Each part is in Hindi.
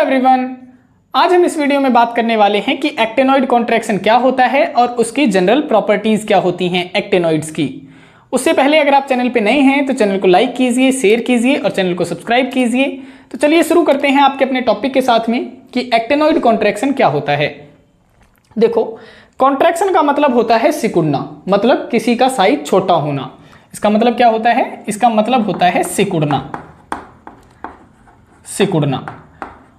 एवरीवन, आज हम इस वीडियो में बात करने वाले हैं कि एक्टिनॉइड कॉन्ट्रैक्शन क्या होता है और उसकी जनरल प्रॉपर्टीज क्या होती हैं एक्टिनॉइड्स की। उससे पहले अगर आप चैनल पे नए हैं तो चैनल को लाइक कीजिए, शेयर कीजिए और चैनल को सब्सक्राइब कीजिए। तो चलिए शुरू करते हैं आपके अपने टॉपिक के साथ में कि एक्टिनॉइड कॉन्ट्रैक्शन क्या होता है। देखो, कॉन्ट्रैक्शन का मतलब होता है सिकुड़ना, मतलब किसी का साइज छोटा होना। इसका मतलब क्या होता है? इसका मतलब होता है सिकुड़ना।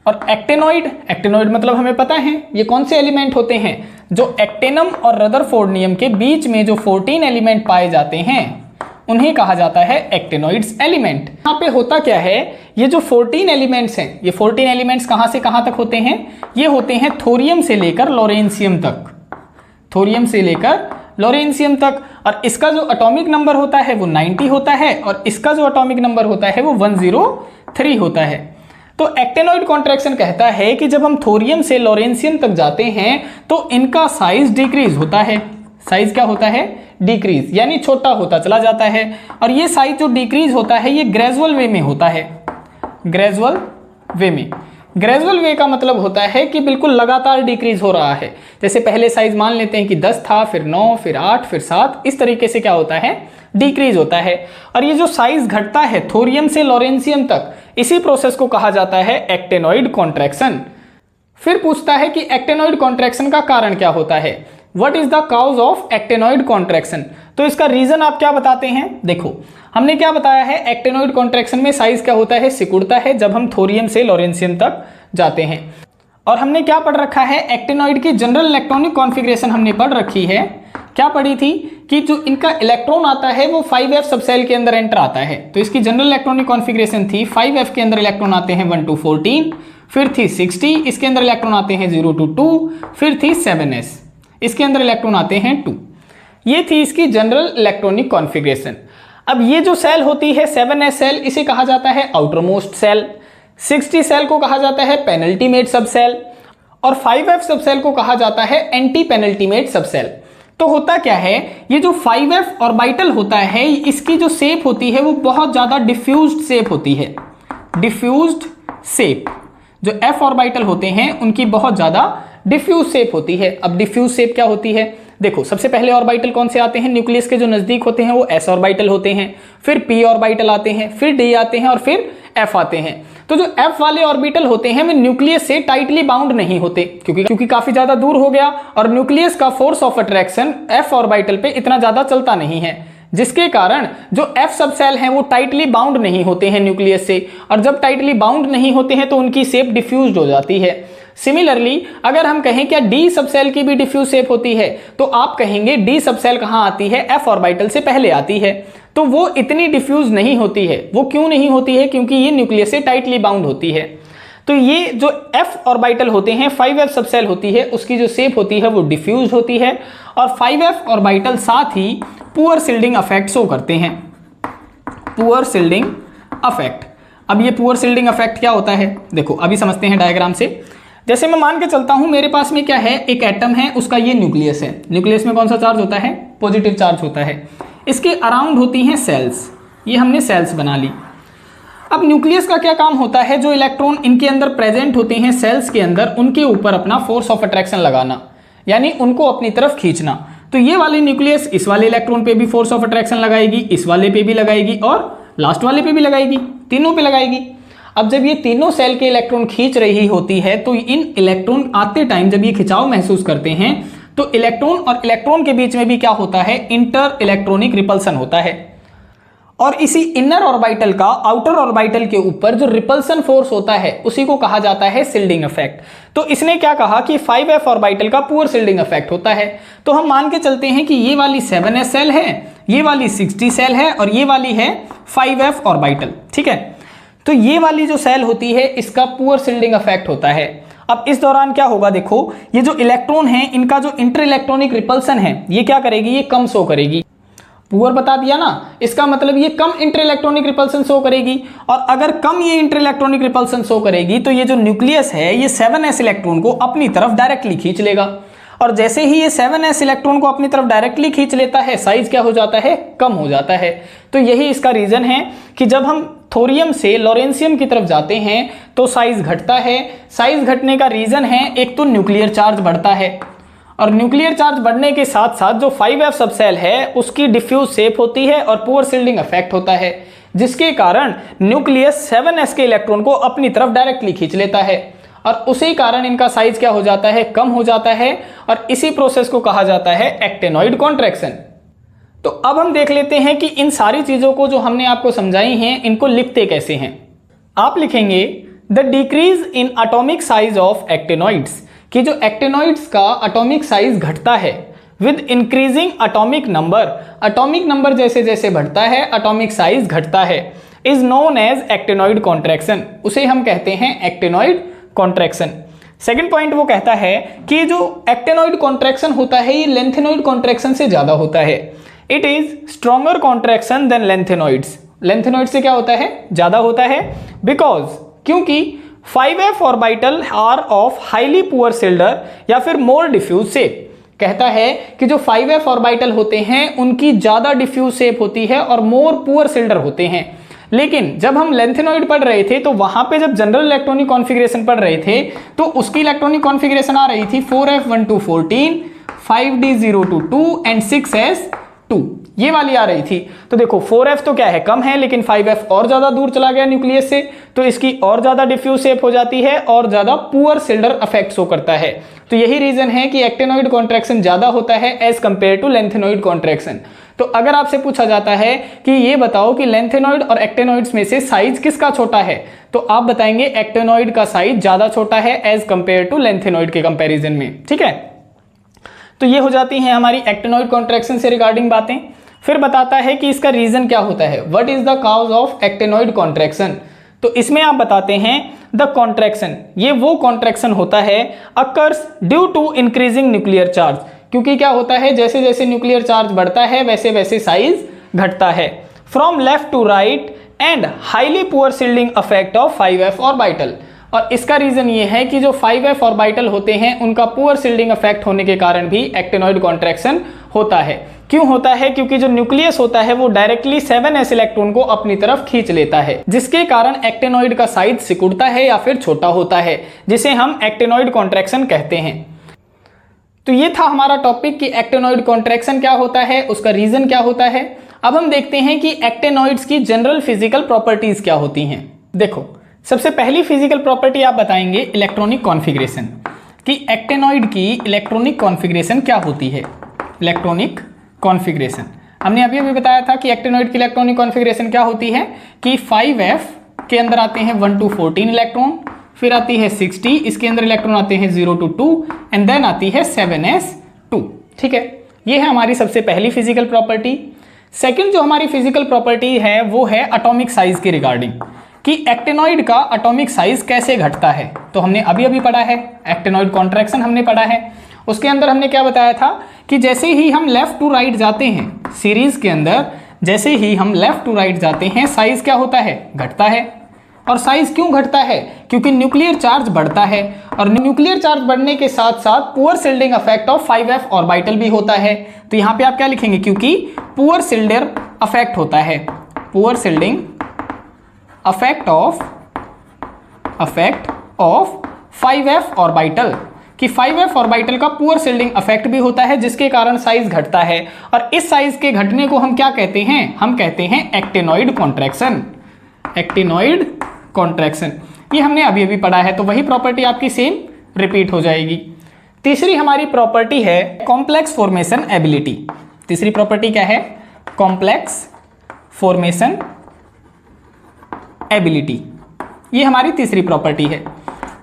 और एक्टिनॉइड मतलब हमें पता है ये कौन से एलिमेंट होते हैं। जो एक्टिनम और रदरफोर्ड नियम के बीच में जो 14 एलिमेंट पाए जाते हैं उन्हें कहा जाता है एक्टिनॉइड्स एलिमेंट। यहाँ पे होता क्या है, ये जो 14 एलिमेंट्स हैं, ये 14 एलिमेंट्स कहाँ से कहाँ तक होते हैं? ये होते हैं थोरियम से लेकर लॉरेंशियम तक, थोरियम से लेकर लॉरेंशियम तक। और इसका जो एटॉमिक नंबर होता है वो 90 होता है और इसका जो एटॉमिक नंबर होता है वो 103 होता है। तो एक्टिनॉइड कॉन्ट्रैक्शन कहता है कि जब हम थोरियम से लॉरेंशियम तक जाते हैं तो इनका साइज डिक्रीज होता है। साइज क्या होता है? डिक्रीज, यानी छोटा होता चला जाता है। और ये साइज जो डिक्रीज होता है ये ग्रेजुअल वे में होता है। ग्रेजुअल वे में, ग्रेजुअल वे का मतलब होता है कि बिल्कुल लगातार डिक्रीज हो रहा है। जैसे पहले साइज मान लेते हैं कि 10 था, फिर 9, फिर 8, फिर 7, इस तरीके से क्या होता है? डिक्रीज होता है। और ये जो साइज घटता है थोरियम से लॉरेंशियम तक, इसी प्रोसेस को कहा जाता है एक्टिनॉइड कॉन्ट्रैक्शन। फिर पूछता है कि एक्टिनॉइड कॉन्ट्रैक्शन का कारण क्या होता है? What is the cause of actinoid contraction? तो इसका रीजन आप क्या बताते हैं? देखो, हमने क्या बताया है, एक्टिनॉइड कॉन्ट्रैक्शन में साइज क्या होता है? सिकुड़ता है जब हम थोरियम से लॉरेंशियम तक जाते हैं। और हमने क्या पढ़ रखा है? एक्टिनॉइड की जनरल इलेक्ट्रॉनिक कॉन्फ़िगरेशन हमने पढ़ रखी है। क्या पढ़ी थी? कि जो इनका इलेक्ट्रॉन आता है वो 5f सबसेल के अंदर एंटर आता है। तो इसकी जनरल इलेक्ट्रॉनिक कॉन्फ़िगरेशन थी 5f के अंदर इलेक्ट्रॉन आते हैं 1 to 14, फिर थी 60, इसके अंदर इलेक्ट्रॉन आते हैं 0 to 2, फिर थी 7s, इसके अंदर इलेक्ट्रॉन आते हैं 2। ये थी इसकी जनरल इलेक्ट्रॉनिक कॉन्फ़िगरेशन। अब ये जो सेल होती है 7s सेल, इसे कहा जाता है आउटरमोस्ट सेल। 60 सेल को कहा जाता है पेनल्टीमेट सबसेल और 5f सबसेल को कहा जाता है एंटी पेनल्टीमेट सबसेल। तो होता क्या है, ये जो 5f ऑर्बिटल होता है इसकी जो शेप होती है वो बहुत ज्यादा डिफ्यूज्ड शेप होती है। डिफ्यूज्ड शेप, जो f ऑर्बिटल होते हैं उनकी बहुत ज्यादा डिफ्यूज शेप होती है। अब डिफ्यूज शेप क्या होती है? देखो, सबसे पहले ऑर्बिटल कौन से आते हैं? न्यूक्लियस के जो नजदीक होते हैं वो s ऑर्बिटल होते हैं, फिर p ऑर्बिटल आते हैं, फिर d आते हैं और फिर f आते हैं। तो जो f वाले ऑर्बिटल होते हैं वे न्यूक्लियस से टाइटली बाउंड नहीं होते क्योंकि काफी ज्यादा दूर हो गया और न्यूक्लियस का force of attraction f orbital पे इतना ज्यादा चलता नहीं है, जिसके कारण जो f सबसेल हैं वो टाइटली बाउंड नहीं होते हैं न्यूक्लियस से। और जब टाइटली बाउंड नहीं होते हैं तो उनकी शेप डिफ्यूज्ड हो जाती है। सिमिलरली अगर हम कहें क्या डी सबसेल की भी डिफ्यूज शेप होती है, तो आप कहेंगे डी सबसेल कहां आती है? f ऑर्बिटल से पहले आती है। तो वो इतनी डिफ्यूज नहीं होती है। वो क्यों नहीं होती है? क्योंकि ये न्यूक्लियस से टाइटली बाउंड होती है। तो ये जो f ऑर्बिटल होते हैं, 5f सबसेल होती है, उसकी जो शेप होती है वो डिफ्यूज होती है। और 5f ऑर्बिटल साथ ही पुअर शिल्डिंग इफेक्ट शो करते हैं। Poor shielding effect. अब ये पुअर शिल्डिंग इफेक्ट क्या होता है? देखो, अभी समझते हैं डायग्राम से। जैसे मैं मान के चलता हूं मेरे पास में क्या है, एक एटम है, उसका ये न्यूक्लियस है। न्यूक्लियस में कौन सा चार्ज होता है? पॉजिटिव चार्ज होता है। इसके अराउंड होती हैं सेल्स। ये हमने सेल्स बना ली। अब न्यूक्लियस का क्या काम होता है? जो इलेक्ट्रॉन इनके अंदर प्रेजेंट होते हैं सेल्स के अंदर, उनके ऊपर अपना फोर्स ऑफ अट्रैक्शन लगाना, यानी उनको अपनी तरफ खींचना। तो ये वाली न्यूक्लियस इस वाले इलेक्ट्रॉन पे भी फोर्स ऑफ अट्रैक्शन लगाएगी, इस वाले पे भी लगाएगी और लास्ट वाले पे भी लगाएगी, तीनों पे लगाएगी। अब जब ये तीनों सेल के इलेक्ट्रॉन खींच रही होती है तो इन इलेक्ट्रॉन आते टाइम जब ये खिंचाव महसूस करते हैं तो इलेक्ट्रॉन और इलेक्ट्रॉन के बीच में भी क्या होता है? इंटर इलेक्ट्रॉनिक रिपल्सन होता है। और इसी इनर ऑर्बिटल का आउटर ऑर्बिटल के ऊपर जो रिपल्सन फोर्स होता है उसी को कहा जाता है शिल्डिंग इफेक्ट। तो इसने क्या कहा कि 5f ऑर्बिटल का पुअर शिल्डिंग इफेक्ट होता है। तो हम मान के चलते हैं कि ये वाली 7s सेल है, ये वाली 60 सेल है और ये वाली है 5f ऑर्बिटल। ठीक है, तो ये वाली जो सेल होती है इसका पुअर शिल्डिंग इफेक्ट होता है। अब इस दौरान क्या होगा? देखो, ये जो इलेक्ट्रॉन है इनका जो इंटर इलेक्ट्रॉनिक रिपल्सन है ये क्या करेगी? ये कम शो करेगी। पुअर बता दिया ना, इसका मतलब ये कम इंटर इलेक्ट्रॉनिक रिपल्सन शो करेगी। और अगर कम ये इंटर इलेक्ट्रॉनिक रिपल्सन शो करेगी तो ये जो न्यूक्लियस है ये 7s इलेक्ट्रॉन को अपनी तरफ डायरेक्टली खींच लेगा। और जैसे ही ये 7s इलेक्ट्रॉन को अपनी तरफ डायरेक्टली खींच लेता है, साइज क्या हो जाता है? कम हो जाता है। तो यही इसका रीजन है कि जब हम थोरियम से लॉरेंशियम की तरफ जाते हैं तो साइज घटता है। साइज घटने का रीजन है, एक तो न्यूक्लियर चार्ज बढ़ता है, और न्यूक्लियर चार्ज बढ़ने के साथ साथ जो 5f सबसेल है उसकी डिफ्यूज शेप होती है और पुअर शिल्डिंग इफेक्ट होता है, जिसके कारण न्यूक्लियस 7s के इलेक्ट्रॉन को अपनी तरफ डायरेक्टली खींच लेता है और उसी कारण इनका साइज क्या हो जाता है, कम हो जाता है, और इसी प्रोसेस को कहा जाता है एक्टेनॉइड कॉन्ट्रैक्शन। तो अब हम देख लेते हैं कि इन सारी चीजों को जो हमने आपको समझाई हैं इनको लिखते कैसे हैं। आप लिखेंगे the decrease in atomic size of actinoids, कि जो एक्टेनॉइड्स का एटॉमिक साइज घटता है विद इंक्रीजिंग एटॉमिक नंबर जैसे जैसे बढ़ता है एटॉमिक साइज घटता है, is known as actinoid contraction, उसे हम कहते हैं एक्टेनॉइड कॉन्ट्रैक्शन। सेकंड पॉइंट वो कहता है कि जो एक्टेनॉइड कॉन्ट्रैक्शन होता है ये लेंथेनॉइड कॉन्ट्रैक्शन से ज्यादा होता है। It is stronger contraction than lanthanoids, lanthanoid से क्या होता है, ज्यादा होता है, बिकॉज क्योंकि 5f orbital are of highly poor shielder या फिर मोर डिफ्यूज शेप। कहता है कि जो 5f ऑर्बिटल होते हैं उनकी ज्यादा डिफ्यूज शेप होती है और मोर पुअर शिल्डर होते हैं। लेकिन जब हम लेंथेनॉइड पढ़ रहे थे तो वहां पे जब जनरल इलेक्ट्रॉनिक कॉन्फ़िगरेशन पढ़ रहे थे तो उसकी इलेक्ट्रॉनिक कॉन्फ़िगरेशन आ रही थी 4f1 to 14, 5d0 to 2 and 6s2, ये वाली आ रही थी। तो देखो 4f तो क्या है, कम है, लेकिन 5f और ज्यादा दूर चला गया न्यूक्लियस से, तो इसकी और ज्यादा डिफ्यूज शेप हो जाती है और ज्यादा पुअर शिल्डर इफेक्ट शो करता है। तो यही रीजन है कि एक्टेनॉइड कॉन्ट्रैक्शन ज्यादा होता है as compare to lanthanoid contraction. तो अगर आपसे पूछा जाता है कि ये बताओ कि लेंथेनॉइड और एक्टेनॉइड्स में से साइज किसका छोटा है, तो आप बताएंगे एक्टेनॉइड का साइज ज्यादा छोटा है एज कंपेयर टू लेंथेनॉइड के कंपैरिजन में। ठीक है, तो ये हो जाती हैं हमारी एक्टेनॉइड कॉन्ट्रैक्शन से रिगार्डिंग बातें। फिर बताता है कि इसका रीजन क्या होता है, what is the cause of actinoid contraction. तो इसमें आप बताते हैं द कॉन्ट्रैक्शन, ये वो कॉन्ट्रैक्शन होता है occurs due to increasing nuclear charge, क्योंकि क्या होता है जैसे जैसे न्यूक्लियर चार्ज बढ़ता है वैसे वैसे साइज घटता है। From left to right and highly poor shielding effect of 5f orbital, और इसका रीजन ये है कि जो 5f ऑर्बिटल होते हैं उनका पुअर शिल्डिंग इफेक्ट होने के कारण भी एक्टेनॉइड कॉन्ट्रैक्शन होता है। क्यों होता है, क्योंकि जो न्यूक्लियस होता है वो डायरेक्टली 7s इलेक्ट्रॉन को अपनी तरफ खींच लेता है, जिसके कारण एक्टेनॉइड का साइज सिकुड़ता है या फिर छोटा होता है, जिसे हम एक्टेनॉइड कॉन्ट्रैक्शन कहते हैं। तो ये था हमारा टॉपिक कि एक्टेनॉइड कॉन्ट्रैक्शन क्या होता है, उसका रीजन क्या होता है। अब हम देखते हैं कि एक्टेनॉइड्स की जनरल फिजिकल प्रॉपर्टीज क्या होती हैं। देखो, सबसे पहली फिजिकल प्रॉपर्टी आप बताएंगे इलेक्ट्रॉनिक कॉन्फ़िगरेशन, कि एक्टेनॉइड की इलेक्ट्रॉनिक कॉन्फ़िगरेशन क्या होती है। इलेक्ट्रॉनिक कॉन्फ़िगरेशन हमने अभी अभी बताया था कि एक्टेनॉइड की इलेक्ट्रॉनिक कॉन्फ़िगरेशन क्या होती है कि 5f के अंदर आते हैं 1 to 14 इलेक्ट्रॉन, फिर आती है 60, इसके अंदर इलेक्ट्रॉन आते हैं 0 to 2 एंड देन आती है 7s2। ठीक है, ये है हमारी सबसे पहली फिजिकल प्रॉपर्टी। सेकंड जो हमारी फिजिकल प्रॉपर्टी है वो है एटॉमिक साइज के रिगार्डिंग, कि एक्टेनॉइड का एटॉमिक साइज कैसे घटता है। तो हमने अभी अभी पढ़ा है, एक्टेनॉइड कॉन्ट्रैक्शन हमने पढ़ा है, उसके अंदर हमने क्या बताया था कि जैसे ही हम लेफ्ट टू राइट जाते हैं सीरीज के अंदर, जैसे ही हम लेफ्ट टू राइट जाते हैं साइज क्या होता है, घटता है। और साइज क्यों घटता है, क्योंकि न्यूक्लियर चार्ज बढ़ता है, और न्यूक्लियर चार्ज बढ़ने के साथ साथ poor shielding effect of 5f orbital भी होता है। तो यहां पे आप क्या लिखेंगे, क्योंकि पुअर शिल्डर इफेक्ट होता है, poor shielding effect of 5f orbital, कि 5f ऑर्बिटल का पुअर शिल्डिंग इफेक्ट भी होता है, जिसके कारण साइज घटता है। और इस साइज के घटने को हम क्या कहते हैं, हम कहते हैं एक्टेनॉइड कॉन्ट्रैक्शन। एक्टेनॉइड कॉन्ट्रैक्शन ये हमने अभी अभी पढ़ा है, तो वही प्रॉपर्टी आपकी सेम रिपीट हो जाएगी। तीसरी हमारी प्रॉपर्टी है कॉम्प्लेक्स फॉर्मेशन एबिलिटी। तीसरी प्रॉपर्टी क्या है, कॉम्प्लेक्स फॉर्मेशन एबिलिटी, ये हमारी तीसरी प्रॉपर्टी है।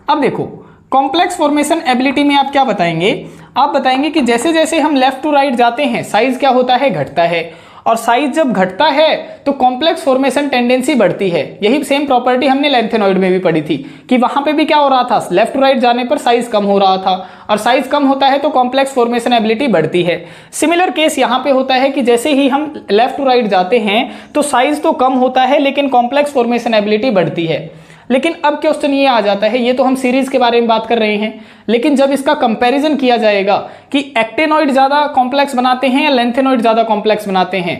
अब देखो, कॉम्प्लेक्स फॉर्मेशन एबिलिटी में आप क्या बताएंगे, आप बताएंगे कि जैसे जैसे हम लेफ्ट टू राइट जाते हैं साइज क्या होता है, घटता है, और साइज जब घटता है तो कॉम्प्लेक्स फॉर्मेशन टेंडेंसी बढ़ती है। यही सेम प्रॉपर्टी हमने लेंथेनॉइड में भी पढ़ी थी कि वहां पे भी क्या हो रहा था, लेफ्ट टू राइट जाने पर साइज कम हो रहा था, और साइज कम होता है तो कॉम्प्लेक्स फॉर्मेशन एबिलिटी बढ़ती है। सिमिलर केस यहाँ पे होता है कि जैसे ही हम लेफ्ट टू राइट जाते हैं तो साइज तो कम होता है लेकिन कॉम्प्लेक्स फॉर्मेशन एबिलिटी बढ़ती है। लेकिन अब क्वेश्चन ये आ जाता है, ये तो हम सीरीज के बारे में बात कर रहे हैं, लेकिन जब इसका कंपैरिजन किया जाएगा कि एक्टेनॉइड ज्यादा कॉम्प्लेक्स बनाते हैं या लेंथेनॉइड ज्यादा कॉम्प्लेक्स बनाते हैं,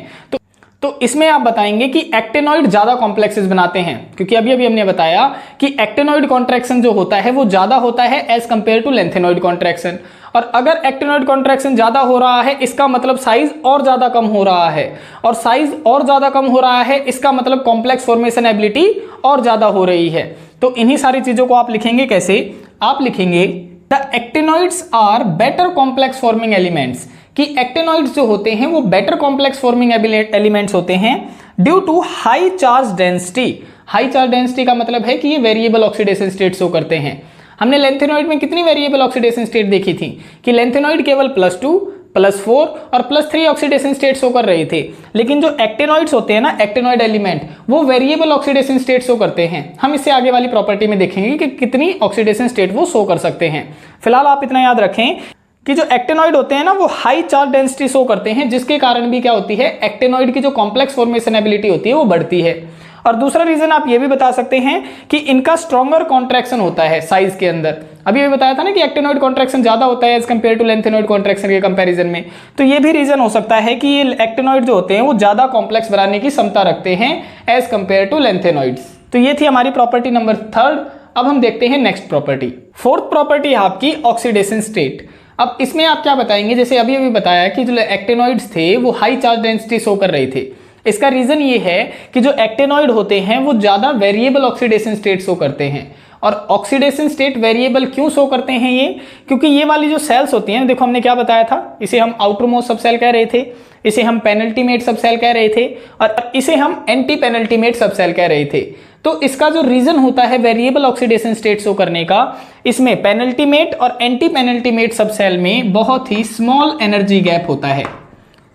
तो इसमें आप बताएंगे कि एक्टिनॉइड ज्यादा कॉम्प्लेक्सेस बनाते हैं, क्योंकि अभी अभी हमने बताया कि एक्टिनॉइड कॉन्ट्रैक्शन जो होता है वो ज्यादा होता है as compare to lanthanoid contraction. और अगर एक्टिनॉइड कॉन्ट्रैक्शन ज्यादा हो रहा है इसका मतलब साइज और ज्यादा कम हो रहा है, और साइज और ज्यादा कम हो रहा है इसका मतलब कॉम्प्लेक्स फॉर्मेशन एबिलिटी और ज्यादा हो रही है। तो इन्हीं सारी चीजों को आप लिखेंगे कैसे, आप लिखेंगे the actinoids are better complex forming elements, कि एक्टिनॉइड्स जो होते हैं वो बेटर कॉम्प्लेक्स फॉर्मिंग एलिमेंट्स होते हैं due to high charge density. High charge density का मतलब है कि ये वेरिएबल ऑक्सीडेशन स्टेट शो करते हैं। हमने लेंथेनॉइड में कितनी वेरिएबल ऑक्सीडेशन स्टेट देखी थी कि लेंथेनॉइड केवल +2, +4 और +3 ऑक्सीडेशन स्टेट शो कर रहे थे, लेकिन जो एक्टिनॉइड्स होते हैं ना, एक्टिनॉइड एलिमेंट, वो वेरिएबल ऑक्सीडेशन स्टेट शो करते हैं। हम इससे आगे वाली प्रॉपर्टी में देखेंगे कि कितनी ऑक्सीडेशन स्टेट वो शो कर सकते हैं। फिलहाल आप इतना याद रखें कि जो एक्टिनॉइड होते हैं ना वो हाई चार्ज डेंसिटी शो करते हैं, जिसके कारण भी क्या होती है, एक्टिनॉइड की जो कॉम्प्लेक्स फॉर्मेशन एबिलिटी होती है वो बढ़ती है। और दूसरा रीजन आप ये भी बता सकते हैं कि इनका स्ट्रॉन्गर कॉन्ट्रैक्शन होता है साइज के अंदर। अभी भी बताया था ना कि एक्टिनॉइड कॉन्ट्रैक्शन ज्यादा होता है as compare to lanthanoid contraction के कंपैरिजन में। तो ये भी रीजन हो सकता है कि ये एक्टिनॉइड जो होते हैं वो ज्यादा कॉम्प्लेक्स बनाने की क्षमता रखते हैं एज कंपेयर टू लेंथेनॉइड्स। तो ये थी हमारी प्रॉपर्टी नंबर 3। अब हम देखते हैं नेक्स्ट प्रॉपर्टी। 4th प्रॉपर्टी आपकी ऑक्सीडेशन स्टेट। अब इसमें आप क्या बताएंगे, जैसे अभी अभी बताया कि जो एक्टिनॉइड्स थे वो हाई चार्ज डेंसिटी शो कर रहे थे। इसका रीजन ये है कि जो एक्टिनॉइड होते हैं वो ज्यादा वेरिएबल ऑक्सीडेशन स्टेट शो करते हैं। और ऑक्सीडेशन स्टेट वेरिएबल क्यों शो करते हैं ये, क्योंकि ये वाली जो सेल्स होती हैं, देखो हमने क्या बताया था, इसे हम आउटर मोस्ट सब सेल कह रहे थे, इसे हम पेनल्टीमेट सब सेल कह रहे थे, और इसे हम एंटी पेनल्टीमेट सब सेल कह रहे थे। तो इसका जो रीजन होता है वेरिएबल ऑक्सीडेशन स्टेट शो करने का, इसमें पेनल्टीमेट और एंटी पेनल्टीमेट सब सेल में बहुत ही स्मॉल एनर्जी गैप होता है,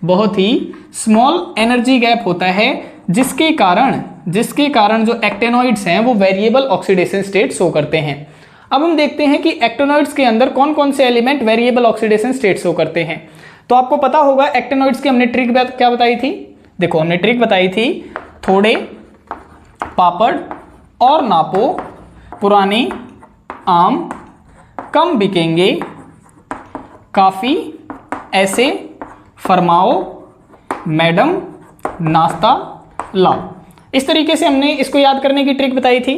बहुत ही स्मॉल एनर्जी गैप होता है, जिसके कारण जो एक्टिनॉइड्स हैं वो वेरिएबल ऑक्सीडेशन स्टेट शो करते हैं। अब हम देखते हैं कि एक्टिनॉइड्स के अंदर कौन कौन से element variable oxidation state show करते हैं। तो आपको पता होगा एक्टिनॉइड्स की हमने ट्रिक क्या बताई थी, देखो हमने ट्रिक बताई थी, थोड़े पापड़ और नापो, पुराने आम कम बिकेंगे, काफी ऐसे फरमाओ, मैडम नाश्ता लाओ। इस तरीके से हमने इसको याद करने की ट्रिक बताई थी।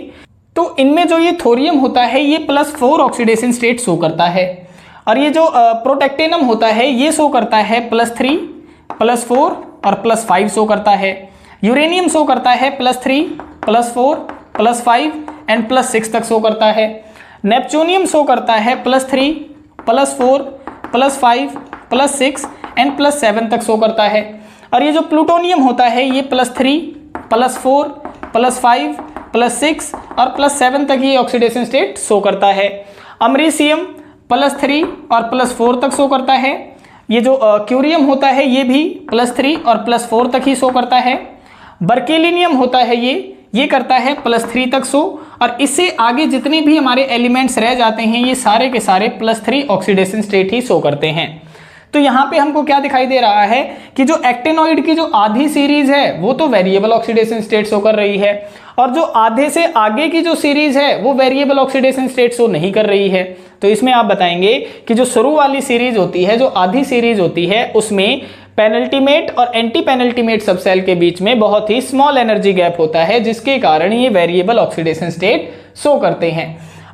तो इनमें जो ये थोरियम होता है ये +4 ऑक्सीडेशन स्टेट शो करता है, और ये जो प्रोटेक्टेनम होता है ये शो करता है +3, +4 और +5 शो करता है। यूरेनियम शो करता है +3, +4, +5 एंड +6 तक शो करता है। नेपच्यूनियम शो करता है +3, +4, +5, +6 एंड +7 तक शो करता है। और ये जो प्लूटोनियम होता है ये +3, +4, +5, +6 और +7 तक ये ऑक्सीडेशन स्टेट शो करता है। अमरीशियम +3 और +4 तक शो करता है। ये जो क्यूरियम होता है ये भी +3 और +4 तक ही शो करता है। बर्केलिनियम होता है ये करता है +3 तक शो, और इससे आगे जितने भी हमारे एलिमेंट्स रह जाते हैं ये सारे के सारे +3 ऑक्सीडेशन स्टेट ही शो करते हैं। तो यहाँ पे हमको क्या दिखाई दे रहा है कि जो एक्टिनॉइड की जो आधी सीरीज है वो तो वेरिएबल ऑक्सीडेशन स्टेट शो कर रही है, और जो आधे से आगे की जो सीरीज है वो वेरिएबल ऑक्सीडेशन स्टेट शो नहीं कर रही है। तो इसमें आप बताएंगे कि जो शुरू वाली सीरीज होती है, जो आधी सीरीज होती है, उसमें पेनल्टीमेट और एंटी पेनल्टीमेट सबसेल के बीच में बहुत ही स्मॉल एनर्जी गैप होता है, जिसके कारण ये वेरिएबल ऑक्सीडेशन स्टेट शो करते हैं।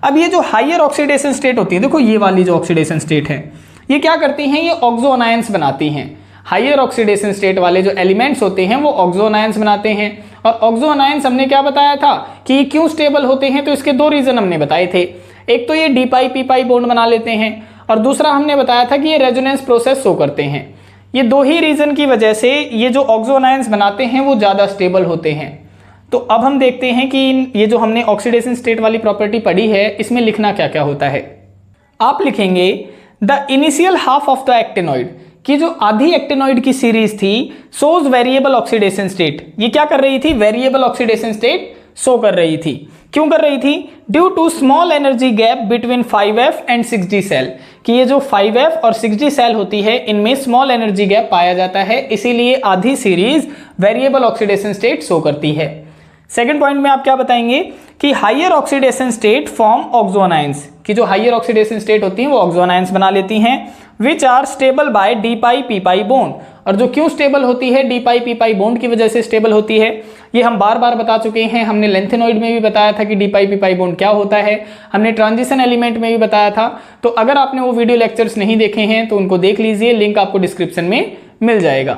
अब ये जो हायर ऑक्सीडेशन स्टेट होती है, देखो ये वाली जो ऑक्सीडेशन स्टेट है ये क्या करती हैं, ये ऑक्सो आनायंस बनाती हैं। हायर ऑक्सीडेशन स्टेट वाले जो एलिमेंट्स होते हैं वो ऑक्सो आनायंस बनाते हैं। और ऑक्सो आनायंस हमने क्या बताया था कि ये क्यों स्टेबल होते हैं, तो इसके 2 रीजन हमने बताए थे। एक तो ये D pi p pi bond बना लेते हैं, और दूसरा हमने बताया था कि ये रेजोनेंस प्रोसेस शो करते हैं। ये 2 ही रीजन की वजह से ये जो ऑक्सो आनायंस बनाते हैं वो ज़्यादा स्टेबल होते हैं। तो अब हम देखते हैं कि ये जो हमने ऑक्सीडेशन स्टेट वाली प्रॉपर्टी पढ़ी है इसमें लिखना क्या क्या होता है। आप लिखेंगे the initial half of the actinoid, कि जो आधी एक्टिनॉइड की सीरीज थी शोज वेरिएबल ऑक्सीडेशन स्टेट। ये क्या कर रही थी, वेरिएबल ऑक्सीडेशन स्टेट शो कर रही थी। क्यों कर रही थी, due to small energy gap between 5f and 6d shell, कि ये जो 5f और 6d सेल होती है इनमें स्मॉल एनर्जी गैप पाया जाता है, इसीलिए आधी series variable oxidation state show करती है। सेकंड पॉइंट में आप क्या बताएंगे कि हाइयर ऑक्सीडेशन स्टेट फॉर्म ऑक्सोनाइंस, कि जो हाइयर ऑक्सीडेशन स्टेट होती हैं वो ऑक्सोनाइंस बना लेती हैं, which are stable by d pi p pi bond. और जो क्यों स्टेबल होती है, d pi p pi bond की वजह से स्टेबल होती है, ये हम बार बार बता चुके हैं। हमने लेंथेनॉइड में भी बताया था कि D pi p pi bond क्या होता है, हमने ट्रांजिशन एलिमेंट में भी बताया था। तो अगर आपने वो वीडियो लेक्चर्स नहीं देखे हैं तो उनको देख लीजिए, लिंक आपको डिस्क्रिप्शन में मिल जाएगा।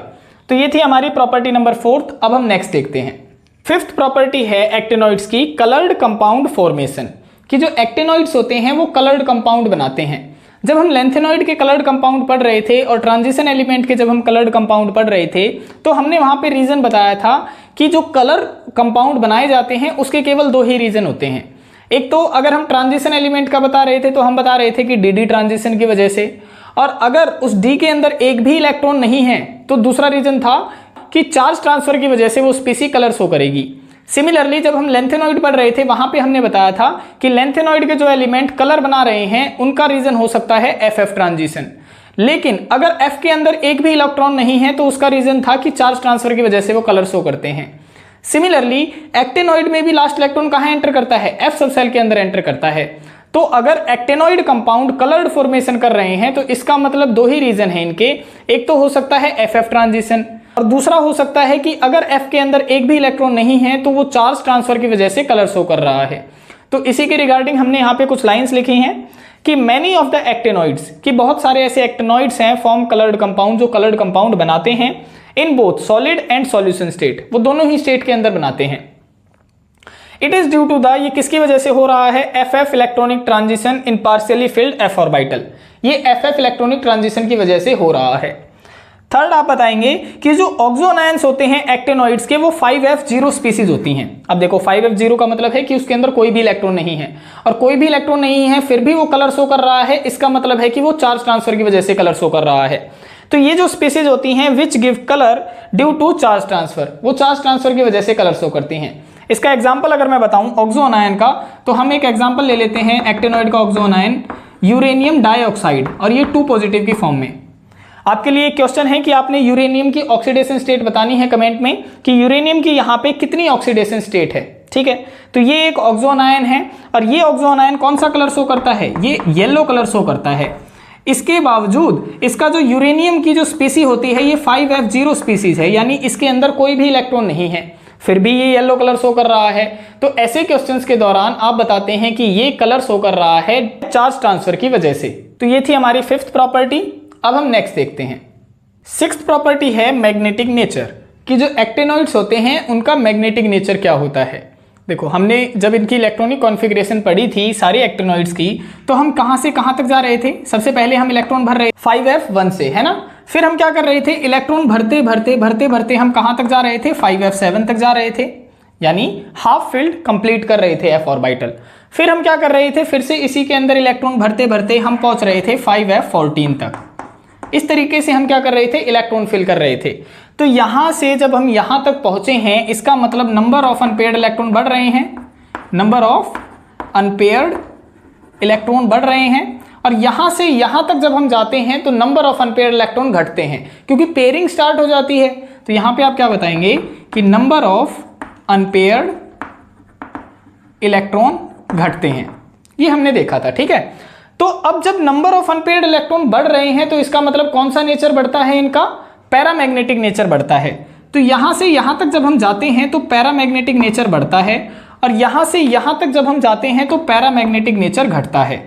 तो ये थी हमारी प्रॉपर्टी नंबर 4। अब हम नेक्स्ट देखते हैं। फिफ्थ प्रॉपर्टी है एक्टिनॉइड्स की कलर्ड कंपाउंड फॉर्मेशन, कि जो एक्टिनॉइड्स होते हैं वो कलर्ड कंपाउंड बनाते हैं। जब हम लेंथेनॉइड के कलर्ड कंपाउंड पढ़ रहे थे और ट्रांजिशन एलिमेंट के जब हम कलर्ड कंपाउंड पढ़ रहे थे तो हमने वहां पे रीजन बताया था कि जो कलर कंपाउंड बनाए जाते हैं उसके केवल 2 ही रीजन होते हैं। एक तो अगर हम ट्रांजिशन एलिमेंट का बता रहे थे तो हम बता रहे थे कि डी ट्रांजिशन की वजह से, और अगर उस डी के अंदर एक भी इलेक्ट्रॉन नहीं है तो दूसरा रीजन था कि चार्ज ट्रांसफर की वजह से वो स्पीसी कलर शो करेगी। सिमिलरली जब हम लेंथेनॉइड पढ़ रहे थे वहां पे हमने बताया था कि लेंथेनॉइड के जो एलिमेंट कलर बना रहे हैं उनका रीजन हो सकता है एफ ट्रांजिशन, लेकिन अगर एफ के अंदर एक भी इलेक्ट्रॉन नहीं है तो उसका रीजन था कि चार्ज ट्रांसफर की वजह से वो कलर शो करते हैं। सिमिलरली एक्टिनॉइड में भी लास्ट इलेक्ट्रॉन कहां एंटर करता है, एफ सबसेल के अंदर एंटर करता है। तो अगर एक्टिनॉइड कंपाउंड कलर्ड फॉर्मेशन कर रहे हैं तो इसका मतलब 2 ही रीजन है इनके, एक तो हो सकता है एफ ट्रांजिशन और दूसरा हो सकता है कि अगर F के अंदर एक भी इलेक्ट्रॉन नहीं है तो वो चार्ज ट्रांसफर की वजह से कलर शो कर रहा है। तो इसी के रिगार्डिंग हमने यहाँ पे कुछ लाइंस लिखी हैं कि मैनी ऑफ द एक्टिनॉइड्स, कि बहुत सारे ऐसे एक्टिनॉइड्स हैं फॉर्म कलर्ड कंपाउंड, जो कलर्ड कंपाउंड बनाते हैं in both solid and solution state, वो दोनों ही स्टेट के अंदर बनाते हैं। It is due to the, ये किसकी वजह से हो रहा है, f electronic transition in partially filled f orbital, ये एफ इलेक्ट्रॉनिक ट्रांजिशन की वजह से हो रहा है। थर्ड आप बताएंगे कि जो ऑक्सोनायंस होते हैं एक्टिनॉइड्स के वो 5F0 स्पीसीज होती हैं। अब देखो 5F0 का मतलब है कि उसके अंदर कोई भी इलेक्ट्रॉन नहीं है, और कोई भी इलेक्ट्रॉन नहीं है फिर भी वो कलर शो कर रहा है, इसका मतलब है कि वो चार्ज ट्रांसफर की वजह से कलर शो कर रहा है। तो ये जो स्पीसीज होती हैं which give colour due to charge transfer, वो चार्ज ट्रांसफर की वजह से कलर शो करती हैं। इसका एग्जाम्पल अगर मैं बताऊं ऑक्सोनायन का, तो हम एक एग्जाम्पल ले लेते हैं एक्टिनॉइड का ऑक्सोनायन यूरेनियम डाइऑक्साइड, और ये 2 पॉजिटिव की फॉर्म में। आपके लिए एक क्वेश्चन है कि आपने यूरेनियम की ऑक्सीडेशन स्टेट बतानी है कमेंट में, कि यूरेनियम की यहाँ पे कितनी ऑक्सीडेशन स्टेट है। ठीक है, तो ये एक ऑक्सोनायन है और ये ऑक्सोनायन कौन सा कलर शो करता है, ये येलो कलर शो करता है। इसके बावजूद इसका जो यूरेनियम की जो स्पीसी होती है ये 5F0 स्पीसीज है, यानी इसके अंदर कोई भी इलेक्ट्रॉन नहीं है, फिर भी ये येलो कलर शो कर रहा है। तो ऐसे क्वेश्चंस के दौरान आप बताते हैं कि ये कलर शो कर रहा है चार्ज ट्रांसफर की वजह से। तो ये थी हमारी 5th प्रॉपर्टी। अब हम नेक्स्ट देखते हैं। 6th प्रॉपर्टी है मैग्नेटिक नेचर, कि जो एक्टिनॉइड्स होते हैं उनका मैग्नेटिक नेचर क्या होता है। देखो हमने जब इनकी इलेक्ट्रॉनिक कॉन्फ़िगरेशन पढ़ी थी सारे एक्टिनॉइड्स की, तो हम कहां से कहां तक जा रहे थे, सबसे पहले हम इलेक्ट्रॉन भर रहे 5F1 से, है ना। फिर हम क्या कर रहे थे, इलेक्ट्रॉन भरते भरते भरते भरते हम कहां तक जा रहे थे, 5F7 तक जा रहे थे, यानी हाफ फील्ड कंप्लीट कर रहे थे F ऑर्बिटल। फिर हम क्या कर रहे थे, फिर से इसी के अंदर इलेक्ट्रॉन भरते भरते हम पहुंच रहे थे 5F14 तक। इस तरीके से हम क्या कर रहे थे, इलेक्ट्रॉन फिल कर रहे थे। तो यहां से जब हम यहां तक पहुंचे हैं, इसका मतलब नंबर ऑफ अनपेयर्ड इलेक्ट्रॉन बढ़ रहे हैं, नंबर ऑफ अनपेयर्ड इलेक्ट्रॉन बढ़ रहे हैं। और यहां से यहां तक जब हम जाते हैं तो नंबर ऑफ अनपेयर्ड इलेक्ट्रॉन घटते हैं, क्योंकि पेयरिंग स्टार्ट हो जाती है। तो यहां पे आप क्या बताएंगे कि नंबर ऑफ अनपेयर्ड इलेक्ट्रॉन घटते हैं, ये हमने देखा था। ठीक है, तो अब जब नंबर ऑफ अनपेयर्ड इलेक्ट्रॉन बढ़ रहे हैं तो इसका मतलब कौन सा नेचर बढ़ता है, इनका पैरामैग्नेटिक नेचर बढ़ता है। तो यहां से यहां तक जब हम जाते हैं तो पैरामैग्नेटिक नेचर बढ़ता है, और यहां से यहां तक जब हम जाते हैं तो पैरामैग्नेटिक नेचर घटता है,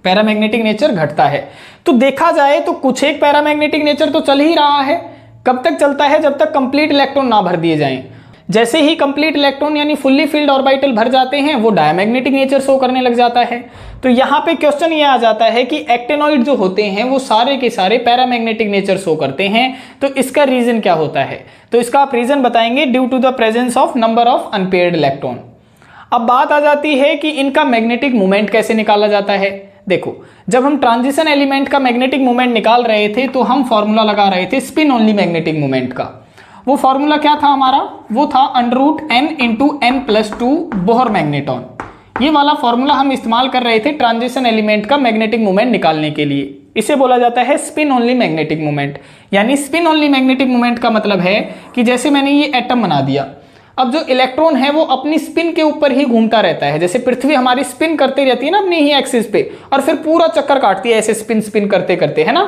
पैरामैग्नेटिक नेचर घटता है। तो देखा जाए तो कुछ एक पैरामैग्नेटिक नेचर तो चल ही रहा है। कब तक चलता है, जब तक कंप्लीट इलेक्ट्रॉन ना भर दिए जाएं। जैसे ही कंप्लीट इलेक्ट्रॉन यानी फुल्ली फील्ड ऑर्बिटल भर जाते हैं वो डायमैग्नेटिक नेचर शो करने लग जाता है। तो यहाँ पे क्वेश्चन ये आ जाता है कि एक्टिनॉइड जो होते हैं वो सारे के सारे पैरामैग्नेटिक नेचर शो करते हैं, तो इसका रीजन क्या होता है। तो इसका आप रीजन बताएंगे due to the presence of number of unpaired electron. अब बात आ जाती है कि इनका मैग्नेटिक मोमेंट कैसे निकाला जाता है। देखो जब हम ट्रांजिशन एलिमेंट का मैग्नेटिक मोमेंट निकाल रहे थे तो हम फॉर्मूला लगा रहे थे स्पिन ओनली मैग्नेटिक मोमेंट का। वो फॉर्मूला क्या था हमारा, वो था √n × n+2 बोहर मैग्नेटॉन। ये वाला फॉर्मूला हम इस्तेमाल कर रहे थे ट्रांजिशन एलिमेंट का मैग्नेटिक मोमेंट निकालने के लिए। इसे बोला जाता है स्पिन ओनली मैग्नेटिक मोमेंट। यानी स्पिन ओनली मैग्नेटिक मोमेंट का मतलब है कि जैसे मैंने ये एटम बना दिया, अब जो इलेक्ट्रॉन है वो अपनी स्पिन के ऊपर ही घूमता रहता है, जैसे पृथ्वी हमारी स्पिन करती रहती है ना अपनी ही एक्सिस पे, और फिर पूरा चक्कर काटती है ऐसे स्पिन स्पिन करते करते, है ना।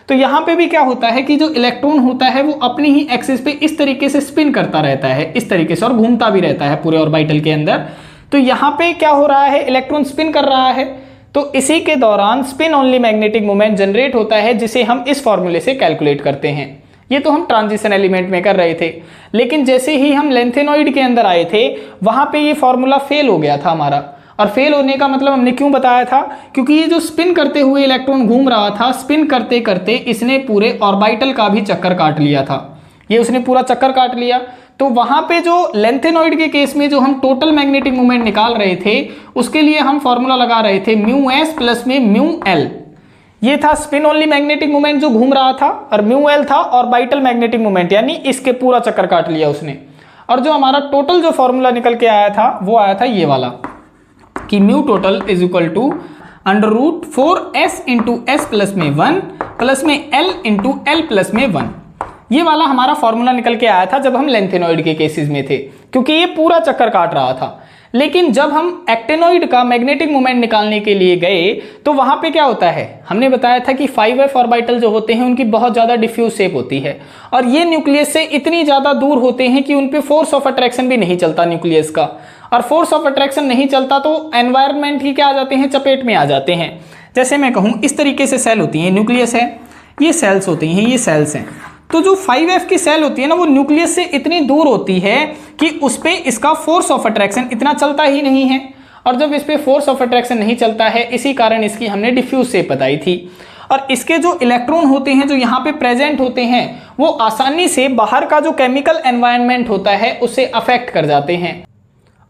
तो यहाँ पे भी क्या होता है कि जो इलेक्ट्रॉन होता है वो अपनी ही एक्सिस पे इस तरीके से स्पिन करता रहता है, इस तरीके से, और घूमता भी रहता है पूरे ऑर्बिटल के अंदर। तो यहाँ पे क्या हो रहा है, इलेक्ट्रॉन स्पिन कर रहा है, तो इसी के दौरान spin only magnetic moment generate होता है, जिसे हम इस फॉर्मूले से कैलकुलेट करते हैं। ये तो हम ट्रांजिशन एलिमेंट में कर रहे थे, लेकिन जैसे ही हम लेंथेनॉइड के अंदर आए थे वहां पे ये फॉर्मूला फेल हो गया था हमारा। और फेल होने का मतलब हमने क्यों बताया था, क्योंकि ये जो स्पिन करते हुए इलेक्ट्रॉन घूम रहा था, स्पिन करते करते इसने पूरे ऑर्बिटल का भी चक्कर काट लिया था, ये उसने पूरा चक्कर काट लिया। तो वहां पे जो लेंथेनॉइड के केस में जो हम टोटल मैग्नेटिक मोमेंट निकाल रहे थे, उसके लिए हम फॉर्मूला लगा रहे थे म्यू एस प्लस में म्यू एल। ये था स्पिन ओनली मैग्नेटिक मोमेंट जो घूम रहा था, और म्यू एल था ऑर्बिटल मैग्नेटिक मोमेंट, यानी इसके पूरा चक्कर काट लिया उसने। और जो हमारा टोटल जो फॉर्मूला निकल के आया था वो आया था ये वाला, कि mu total is equal to √4s into s plus में 1 प्लस में l इंटू एल प्लस में 1। ये वाला हमारा फॉर्मूला निकल के आया था जब हम लेंथेनॉइड के केसेस में थे, क्योंकि ये पूरा चक्कर काट रहा था। लेकिन जब हम एक्टेनॉइड का मैग्नेटिक मोमेंट निकालने के लिए गए तो वहां पे क्या होता है, हमने बताया था कि 5f ऑर्बिटल जो होते हैं उनकी बहुत ज्यादा डिफ्यूज शेप होती है, और ये न्यूक्लियस से इतनी ज्यादा दूर होते हैं कि उन पे फोर्स ऑफ अट्रैक्शन भी नहीं चलता न्यूक्लियस का, और फोर्स ऑफ अट्रैक्शन नहीं चलता तो एनवायरनमेंट ही क्या आ जाते हैं, चपेट में आ जाते हैं। जैसे मैं कहूँ इस तरीके से सेल होती है, न्यूक्लियस है, ये सेल्स होती हैं, ये सेल्स हैं। तो जो 5f की सेल होती है ना, वो न्यूक्लियस से इतनी दूर होती है कि उस पे इसका फोर्स ऑफ अट्रैक्शन इतना चलता ही नहीं है, और जब इस पे फोर्स ऑफ अट्रैक्शन नहीं चलता है, इसी कारण इसकी हमने डिफ्यूज शेप बताई थी। और इसके जो इलेक्ट्रॉन होते हैं जो यहाँ पे प्रेजेंट होते हैं, वो आसानी से बाहर का जो केमिकल एनवायरनमेंट होता है उसे अफेक्ट कर जाते हैं,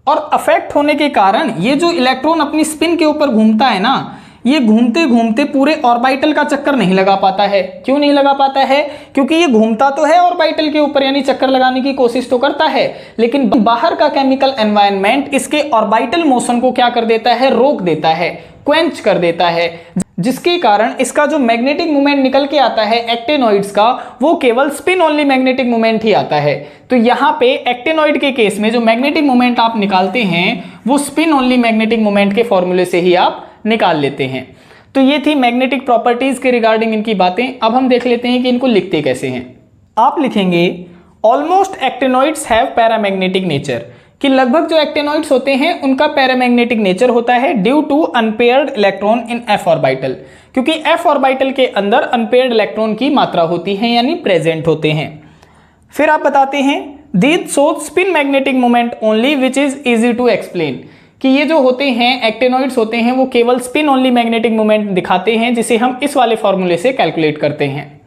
और अफेक्ट होने के कारण ये जो इलेक्ट्रॉन अपनी स्पिन के ऊपर घूमता है ना, ये घूमते घूमते पूरे ऑर्बिटल का चक्कर नहीं लगा पाता है। क्यों नहीं लगा पाता है, क्योंकि ये घूमता तो है ऑर्बिटल के ऊपर, यानी चक्कर लगाने की कोशिश तो करता है, लेकिन बाहर का केमिकल एनवायरनमेंट इसके ऑर्बिटल मोशन को क्या कर देता है, रोक देता है, क्वेंच कर देता है, जिसके कारण इसका जो मैग्नेटिक मोमेंट निकल के आता है एक्टेनॉइड्स का, वो केवल स्पिन ओनली मैग्नेटिक मोमेंट ही आता है। तो यहाँ पे एक्टेनॉइड के केस में जो मैग्नेटिक मोमेंट आप निकालते हैं वो स्पिन ओनली मैग्नेटिक मोमेंट के फॉर्मूले से ही आप निकाल लेते हैं। तो ये थी मैग्नेटिक प्रॉपर्टीज के रिगार्डिंग इनकी बातें। अब हम देख लेते हैं कि इनको लिखते कैसे हैं। आप लिखेंगे almost actinoids have paramagnetic nature, कि लगभग जो एक्टेनॉइड्स होते हैं उनका पैरामैग्नेटिक नेचर होता है due to unpaired electron in f orbital, क्योंकि f ऑर्बिटल के अंदर अनपेयर्ड इलेक्ट्रॉन की मात्रा होती है, यानी प्रेजेंट होते हैं। फिर आप बताते हैं these shows spin magnetic moment only which is easy to explain, कि ये जो होते हैं एक्टेनॉइड्स होते हैं वो केवल स्पिन ओनली मैग्नेटिक मोमेंट दिखाते हैं, जिसे हम इस वाले फॉर्मूले से कैलकुलेट करते हैं।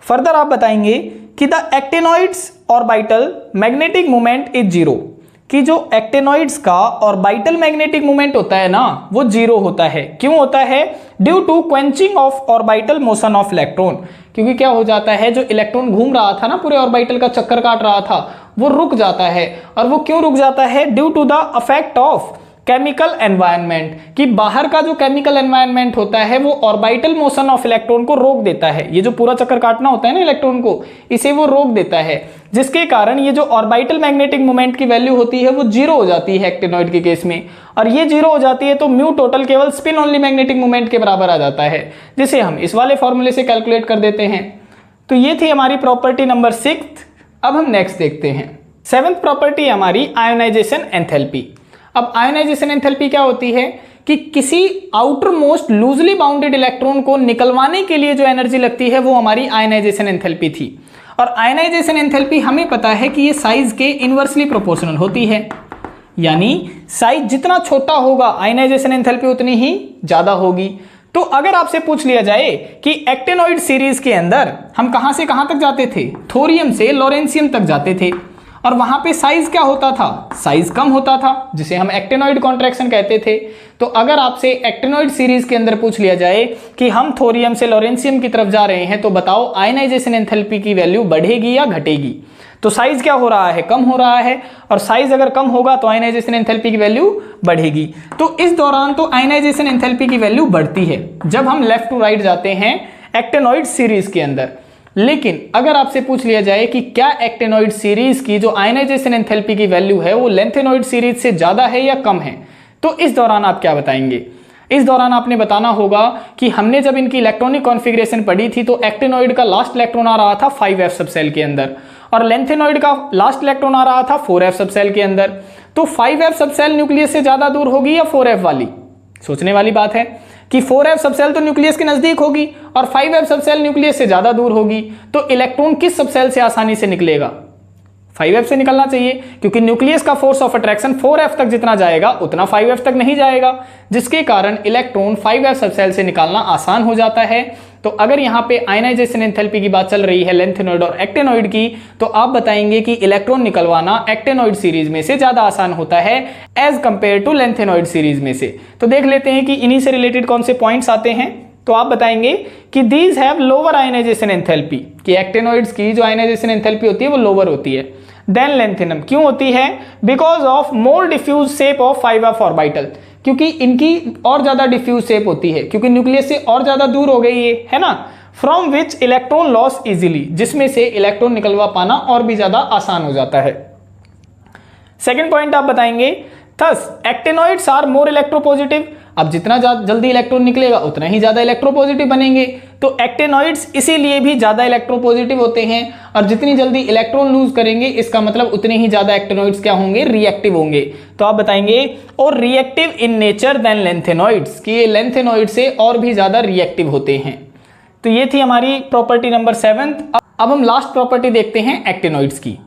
फर्दर आप बताएंगे कि the actinoids orbital magnetic moment is zero, कि जो एक्टेनॉइड्स का ऑर्बिटल मैग्नेटिक मोमेंट होता है ना वो जीरो होता है। क्यों होता है, due to quenching of orbital motion of electron, क्योंकि क्या हो जाता है, जो इलेक्ट्रॉन घूम रहा था ना पूरे ऑर्बिटल का चक्कर काट रहा था, वो रुक जाता है। और वो क्यों रुक जाता है, due to the affect of chemical environment, कि बाहर का जो केमिकल एनवायरनमेंट होता है वो ऑर्बिटल मोशन ऑफ इलेक्ट्रॉन को रोक देता है। ये जो पूरा चक्कर काटना होता है ना इलेक्ट्रॉन को, इसे वो रोक देता है, जिसके कारण ये जो ऑर्बिटल मैग्नेटिक मोमेंट की वैल्यू होती है वो जीरो हो जाती है एक्टेनॉइड के केस में। और ये जीरो हो जाती है तो म्यू टोटल केवल स्पिन ओनली मैग्नेटिक मोमेंट के बराबर आ जाता है, जिसे हम इस वाले फॉर्मूले से कैलकुलेट कर देते हैं। तो ये थी हमारी प्रॉपर्टी नंबर 6। अब हम नेक्स्ट देखते हैं। 7th प्रॉपर्टी हमारी आयोनाइजेशन एंथैल्पी। अब आयोनाइजेशन एंथैल्पी क्या होती है, कि किसी outer most loosely bounded electron को निकलवाने के लिए जो एनर्जी लगती है वो हमारी आयोनाइजेशन एंथैल्पी थी। और आयोनाइजेशन एंथैल्पी हमें पता है कि ये साइज के इनवर्सली प्रोपोर्शनल होती है, यानी साइज जितना छोटा होगा आयोनाइजेशन एंथैल्पी उतनी ही ज्यादा होगी। तो अगर आपसे पूछ लिया जाए कि एक्टेनॉइड सीरीज के अंदर हम कहां से कहां तक जाते थे, थोरियम से लॉरेंशियम तक जाते थे, और वहां पे साइज क्या होता था, साइज कम होता था, जिसे हम एक्टेनॉइड कॉन्ट्रैक्शन कहते थे। तो अगर आपसे एक्टेनॉइड सीरीज के अंदर पूछ लिया जाए कि हम थोरियम से लॉरेंशियम की तरफ जा रहे हैं, तो बताओ आयोनाइजेशन एंथैल्पी की वैल्यू बढ़ेगी या घटेगी। तो साइज क्या हो रहा है, कम हो रहा है, और साइज अगर कम होगा तो आयोनाइजेशन एंथैल्पी की वैल्यू बढ़ेगी। तो इस दौरान तो आयोनाइजेशन एंथैल्पी की वैल्यू बढ़ती है जब हम लेफ्ट टू राइट जाते हैं एक्टेनॉइड सीरीज के अंदर। लेकिन अगर आपसे पूछ लिया जाए कि क्या एक्टेनॉइड सीरीज की जो आयनाइजेशन एंथैल्पी की वैल्यू है वो लेंथेनॉइड सीरीज से ज्यादा है या कम है, तो इस दौरान आप क्या बताएंगे? इस दौरान आपने बताना होगा कि हमने जब इनकी इलेक्ट्रॉनिक कॉन्फ़िगरेशन पढ़ी थी तो एक्टेनॉइड का लास्ट इलेक्ट्रॉन आ रहा था 5f सबसेल के अंदर और लेंथेनॉइड का लास्ट इलेक्ट्रॉन आ रहा था 4f सबसेल के अंदर। तो 5f सबसेल न्यूक्लियस से ज्यादा दूर होगी या 4f वाली? सोचने वाली बात है कि 4f सबसेल तो न्यूक्लियस के नजदीक होगी और 5f सबसेल न्यूक्लियस से ज्यादा दूर होगी, तो इलेक्ट्रॉन किस सबसेल से आसानी से निकलेगा? 5f से निकलना चाहिए, क्योंकि न्यूक्लियस का फोर्स ऑफ अट्रैक्शन 4f तक जितना जाएगा उतना 5f तक नहीं जाएगा, जिसके कारण इलेक्ट्रॉन 5f सबसेल से निकालना आसान हो जाता है। तो अगर यहाँ पे आयनाइजेशन एंथैल्पी की बात चल रही है लेंथेनॉइड और एक्टेनॉइड की, तो आप बताएंगे कि इलेक्ट्रॉन निकलवाना एक्टेनॉइड सीरीज में से ज्यादा आसान होता है as compare to lanthanoid series में से। तो देख लेते हैं कि इन्हीं से रिलेटेड कौन से पॉइंट्स आते हैं। तो आप बताएंगे कि these have lower ionisation enthalpy, कि एक्टेनॉइड्स की जो आयनाइजेशन एंथैल्पी होती है वो लोअर होती है देन लेंथेनम। क्यों होती है? Because of more diffuse shape of 5f orbital, क्योंकि इनकी और ज्यादा डिफ्यूज शेप होती है, क्योंकि न्यूक्लियस से और ज्यादा दूर हो गई है ना, from which electron loss easily, जिसमें से इलेक्ट्रॉन निकलवा पाना और भी ज्यादा आसान हो जाता है। सेकेंड पॉइंट आप बताएंगे thus actinoids are more electropositive. अब जितना जल्दी इलेक्ट्रॉन निकलेगा उतना ही ज्यादा इलेक्ट्रोपॉजिटिव बनेंगे, तो एक्टेनॉइड्स इसीलिए भी ज्यादा इलेक्ट्रोपॉजिटिव होते हैं और जितनी जल्दी इलेक्ट्रॉन लूज करेंगे इसका मतलब उतने ही ज्यादा एक्टेनॉइड्स क्या होंगे? रिएक्टिव होंगे। तो आप बताएंगे और reactive in nature than lanthanoids, कि ये लेंथेनॉइड से और भी ज्यादा रिएक्टिव होते हैं। तो ये थी हमारी प्रॉपर्टी नंबर 7। अब हम लास्ट प्रॉपर्टी देखते हैं एक्टेनॉइड्स की।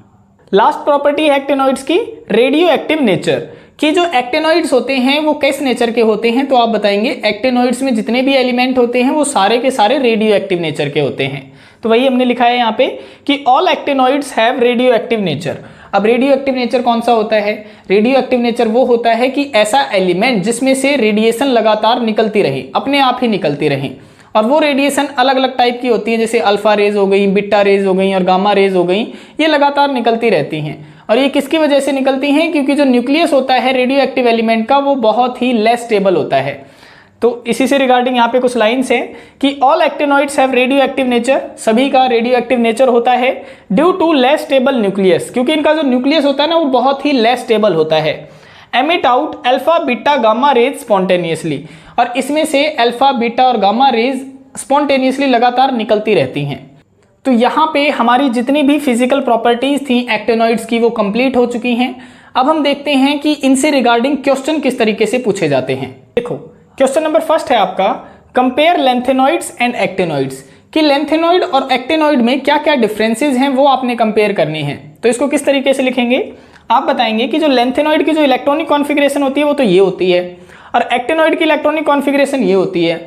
लास्ट प्रॉपर्टी है एक्टेनॉइड्स की रेडियो एक्टिव नेचर, कि जो एक्टेनॉइड्स होते हैं वो किस नेचर के होते हैं? तो आप बताएंगे एक्टेनॉइड्स में जितने भी एलिमेंट होते हैं वो सारे के सारे रेडियो एक्टिव नेचर के होते हैं। तो वही हमने लिखा है यहाँ पे कि all actinoids have radioactive nature. अब रेडियो एक्टिव नेचर कौन सा होता है? रेडियो एक्टिव नेचर वो होता है कि ऐसा एलिमेंट जिसमें से रेडिएशन लगातार निकलती रहे, अपने आप ही निकलती रहे, और वो रेडिएशन अलग अलग टाइप की होती है, जैसे अल्फा रेज हो गई, बीटा रेज हो गई और गामा रेज हो गई, ये लगातार निकलती रहती हैं। और ये किसकी वजह से निकलती हैं? क्योंकि जो न्यूक्लियस होता है रेडियो एक्टिव एलिमेंट का वो बहुत ही लेस स्टेबल होता है। तो इसी से रिगार्डिंग यहाँ पे कुछ लाइन्स हैं कि all actinoids have radioactive nature, सभी का रेडियो एक्टिव नेचर होता है due to less stable nucleus, क्योंकि इनका जो न्यूक्लियस होता है ना वो बहुत ही लेस स्टेबल होता है। Emit out alpha beta gamma rays spontaneously, और इसमें से अल्फा बीटा और गामा रेज स्पॉन्टेनियसली लगातार निकलती रहती हैं। तो यहाँ पे हमारी जितनी भी फिजिकल प्रॉपर्टीज थी एक्टेनॉइड्स की वो कंप्लीट हो चुकी हैं। अब हम देखते हैं कि इनसे रिगार्डिंग क्वेश्चन किस तरीके से पूछे जाते हैं। देखो क्वेश्चन नंबर फर्स्ट है आपका कंपेयर लेंथेनॉइड्स एंड एक्टेनॉइड्स, कि लेंथेनॉइड और एक्टेनॉइड में क्या क्या डिफरेंसेस हैं वो आपने कंपेयर करनी है। तो इसको किस तरीके से लिखेंगे? आप बताएंगे कि जो लेंथेनॉइड की जो इलेक्ट्रॉनिक कॉन्फ़िगरेशन होती है वो तो ये होती है और एक्टेनॉइड की इलेक्ट्रॉनिक कॉन्फ़िगरेशन ये होती है।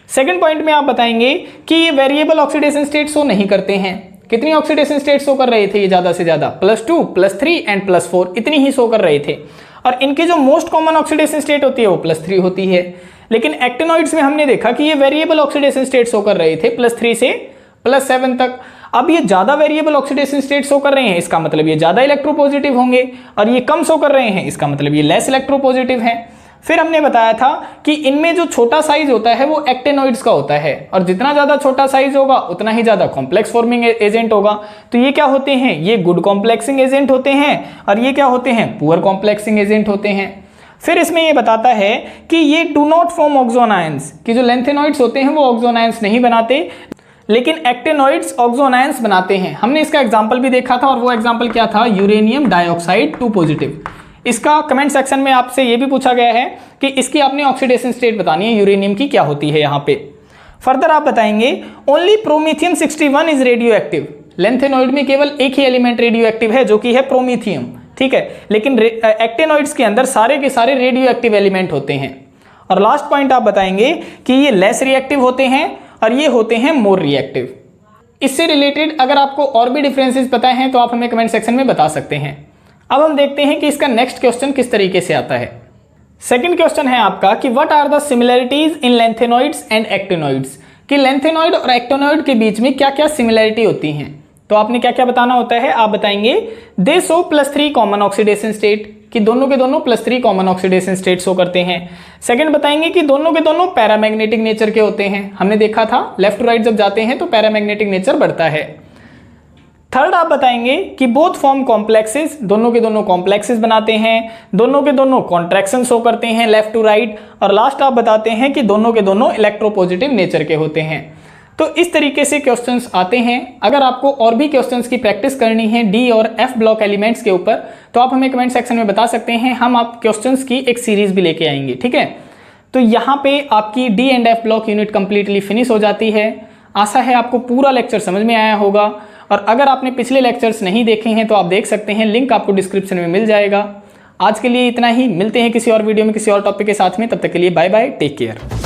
सेकंड पॉइंट में आप बताएंगे कि ये वेरिएबल ऑक्सीडेशन स्टेट शो नहीं करते हैं। कितनी ऑक्सीडेशन स्टेट शो कर रहे थे ये? ज्यादा से ज्यादा +2, +3 एंड +4 इतनी ही शो कर रहे थे, और इनकी जो मोस्ट कॉमन ऑक्सीडेशन स्टेट होती है वो +3 होती है। लेकिन एक्टेनॉइड्स में हमने देखा कि ये वेरिएबल ऑक्सीडेशन स्टेट शो कर रहे थे +3 से +7 तक। अब ये ज्यादा वेरिएबल ऑक्सीडेशन स्टेट शो कर रहे हैं, इसका मतलब ये ज्यादा इलेक्ट्रोपॉजिटिव होंगे, और ये कम शो कर रहे हैं, इसका मतलब ये लेस इलेक्ट्रोपॉजिटिव है। फिर हमने बताया था कि इनमें जो छोटा साइज होता है वो एक्टेनॉइड्स का होता है, और जितना ज्यादा छोटा साइज होगा उतना ही ज्यादा कॉम्प्लेक्स फॉर्मिंग एजेंट होगा। तो ये क्या होते हैं? ये गुड कॉम्प्लेक्सिंग एजेंट होते हैं, और ये क्या होते हैं? पुअर कॉम्प्लेक्सिंग एजेंट होते हैं। फिर इसमें ये बताता है कि ये डू नॉट फॉर्म ऑक्सोन आयंस, कि जो लेंथेनॉइड्स होते हैं वो ऑक्सोन आयंस नहीं बनाते, लेकिन एक्टेनॉइड्स ऑक्सोन आयंस बनाते हैं। हमने इसका एग्जाम्पल भी देखा था, और वो एग्जाम्पल क्या था? Uranium dioxide 2 positive. इसका कमेंट सेक्शन में आपसे ये भी पूछा गया है कि इसकी आपने ऑक्सीडेशन स्टेट बतानी है, यूरेनियम की क्या होती है यहाँ पे। फर्दर आप बताएंगे only promethium 61 is radio active. Lanthanoid में केवल एक ही एलिमेंट रेडियो एक्टिव है जो कि है प्रोमीथियम, ठीक है, लेकिन एक्टेनॉइड्स के अंदर सारे के सारे रेडियो एक्टिव एलिमेंट होते हैं। और लास्ट पॉइंट आप बताएंगे कि ये लेस रिएक्टिव होते हैं और ये होते हैं मोर रिएक्टिव। इससे रिलेटेड अगर आपको और भी डिफरेंसेस पता है तो आप हमें कमेंट सेक्शन में बता सकते हैं। अब हम देखते हैं कि इसका नेक्स्ट क्वेश्चन किस तरीके से आता है। सेकंड क्वेश्चन है आपका कि what are the similarities in lanthanoids and actinoids, कि लेंथेनॉइड और एक्टेनॉइड के बीच में क्या क्या सिमिलरिटी होती हैं। तो आपने क्या क्या बताना होता है, आप बताएंगे दे शो +3 कॉमन ऑक्सीडेशन स्टेट, कि दोनों के दोनों +3 कॉमन ऑक्सीडेशन स्टेट शो करते हैं। सेकंड बताएंगे कि दोनों के दोनों पैरामैग्नेटिक नेचर के होते हैं, हमने देखा था लेफ्ट टू राइट जब जाते हैं तो पैरामैग्नेटिक नेचर बढ़ता है। थर्ड आप बताएंगे कि बोथ फॉर्म कॉम्प्लेक्सेस, दोनों के दोनों कॉम्प्लेक्सेस बनाते हैं, दोनों के दोनों कॉन्ट्रैक्शन शो करते हैं लेफ्ट टू राइट, और लास्ट आप बताते हैं कि दोनों के दोनों इलेक्ट्रोपॉजिटिव नेचर के होते हैं। तो इस तरीके से क्वेश्चंस आते हैं। अगर आपको और भी क्वेश्चंस की प्रैक्टिस करनी है डी और एफ ब्लॉक एलिमेंट्स के ऊपर तो आप हमें कमेंट सेक्शन में बता सकते हैं, हम आप क्वेश्चंस की एक सीरीज भी लेके आएंगे, ठीक है। तो यहाँ पे आपकी D and F block unit completely finish हो जाती है। आशा है आपको पूरा लेक्चर समझ में आया होगा, और अगर आपने पिछले लेक्चर्स नहीं देखे हैं तो आप देख सकते हैं, लिंक आपको डिस्क्रिप्शन में मिल जाएगा। आज के लिए इतना ही, मिलते हैं किसी और वीडियो में किसी और टॉपिक के साथ में, तब तक के लिए बाय बाय, टेक केयर।